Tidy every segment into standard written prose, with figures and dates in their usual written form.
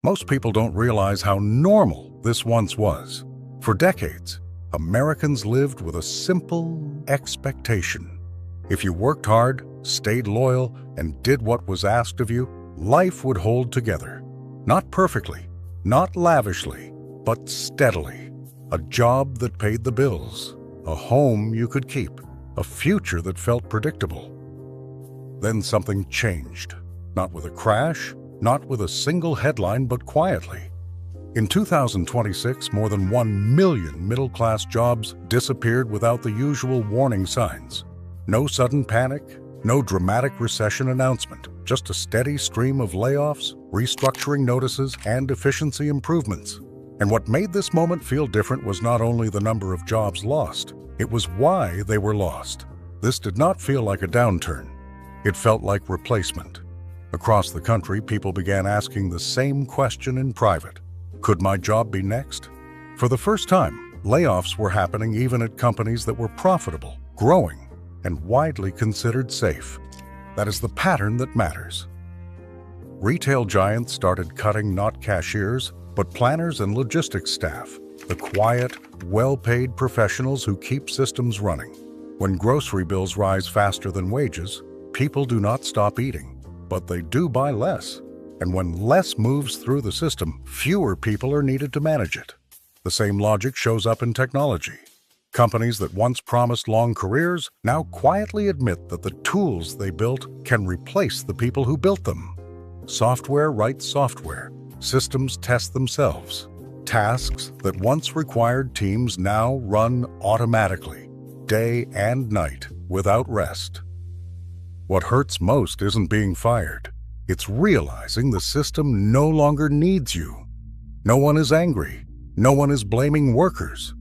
Most people don't realize how normal this once was. For decades, Americans lived with a simple expectation. If you worked hard, stayed loyal, and did what was asked of you, life would hold together. Not perfectly, not lavishly, but steadily. A job that paid the bills, a home you could keep, a future that felt predictable. Then something changed. Not with a crash, not with a single headline, but quietly. In 2026, more than 1 million middle-class jobs disappeared without the usual warning signs. No sudden panic, no dramatic recession announcement, just a steady stream of layoffs, restructuring notices, and efficiency improvements. And what made this moment feel different was not only the number of jobs lost, it was why they were lost. This did not feel like a downturn. It felt like replacement. Across the country, people began asking the same question in private. Could my job be next? For the first time, layoffs were happening even at companies that were profitable, growing, and widely considered safe. That is the pattern that matters. Retail giants started cutting not cashiers, but planners and logistics staff, the quiet, well-paid professionals who keep systems running. When grocery bills rise faster than wages, people do not stop eating, but they do buy less. And when less moves through the system, fewer people are needed to manage it. The same logic shows up in technology. Companies that once promised long careers now quietly admit that the tools they built can replace the people who built them. Software writes software. Systems test themselves. Tasks that once required teams now run automatically, day and night, without rest. What hurts most isn't being fired. It's realizing the system no longer needs you. No one is angry. No one is blaming workers.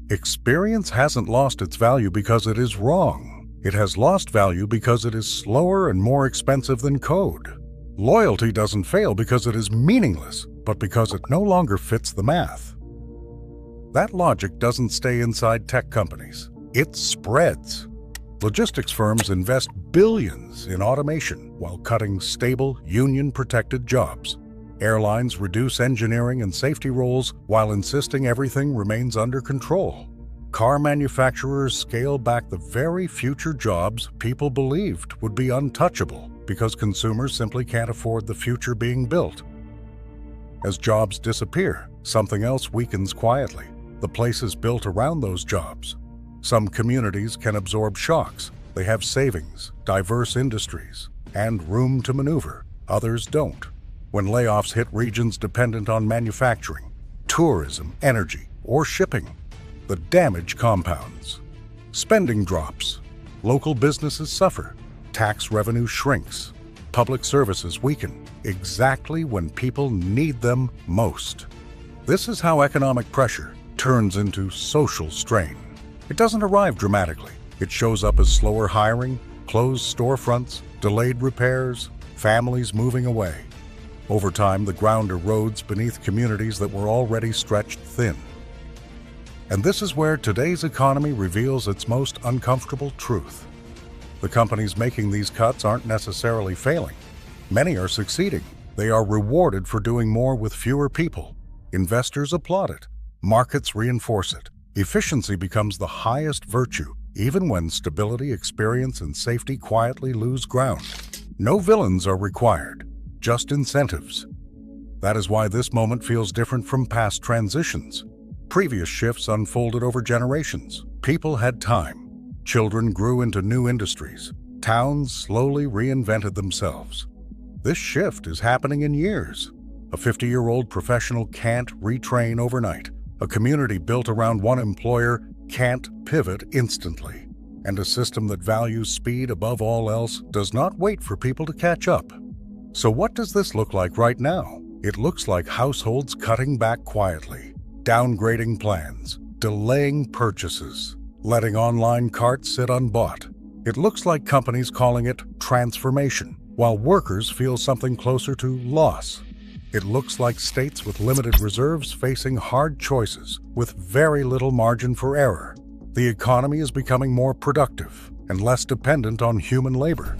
Experience hasn't lost its value because it is wrong. It has lost value because it is slower and more expensive than code. Loyalty doesn't fail because it is meaningless, but because it no longer fits the math. That logic doesn't stay inside tech companies. It spreads. Logistics firms invest billions in automation while cutting stable, union-protected jobs. Airlines reduce engineering and safety roles while insisting everything remains under control. Car manufacturers scale back the very future jobs people believed would be untouchable because consumers simply can't afford the future being built. As jobs disappear, something else weakens quietly. The places built around those jobs. Some communities can absorb shocks. They have savings, diverse industries, and room to maneuver. Others don't. When layoffs hit regions dependent on manufacturing, tourism, energy, or shipping, the damage compounds. Spending drops. Local businesses suffer. Tax revenue shrinks. Public services weaken exactly when people need them most. This is how economic pressure turns into social strain. It doesn't arrive dramatically. It shows up as slower hiring, closed storefronts, delayed repairs, families moving away. Over time, the ground erodes beneath communities that were already stretched thin. And this is where today's economy reveals its most uncomfortable truth. The companies making these cuts aren't necessarily failing. Many are succeeding. They are rewarded for doing more with fewer people. Investors applaud it. Markets reinforce it. Efficiency becomes the highest virtue, even when stability, experience, and safety quietly lose ground. No villains are required, just incentives. That is why this moment feels different from past transitions. Previous shifts unfolded over generations. People had time. Children grew into new industries. Towns slowly reinvented themselves. This shift is happening in years. A 50-year-old professional can't retrain overnight. A community built around one employer can't pivot instantly. And a system that values speed above all else does not wait for people to catch up. So what does this look like right now? It looks like households cutting back quietly, downgrading plans, delaying purchases, letting online carts sit unbought. It looks like companies calling it transformation, while workers feel something closer to loss. It looks like states with limited reserves facing hard choices with very little margin for error. The economy is becoming more productive and less dependent on human labor.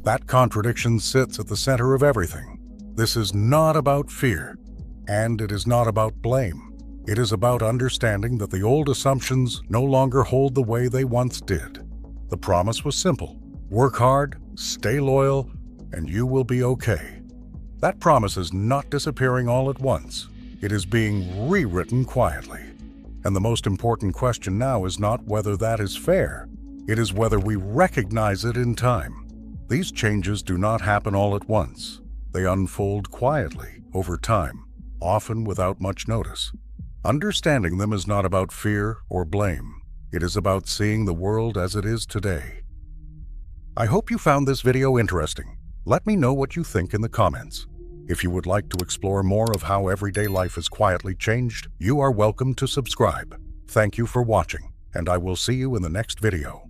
That contradiction sits at the center of everything. This is not about fear. And it is not about blame. It is about understanding that the old assumptions no longer hold the way they once did. The promise was simple: work hard, stay loyal, and you will be okay. That promise is not disappearing all at once. It is being rewritten quietly. And the most important question now is not whether that is fair. It is whether we recognize it in time. These changes do not happen all at once. They unfold quietly over time, often without much notice. Understanding them is not about fear or blame. It is about seeing the world as it is today. I hope you found this video interesting. Let me know what you think in the comments. If you would like to explore more of how everyday life is quietly changed, you are welcome to subscribe. Thank you for watching, and I will see you in the next video.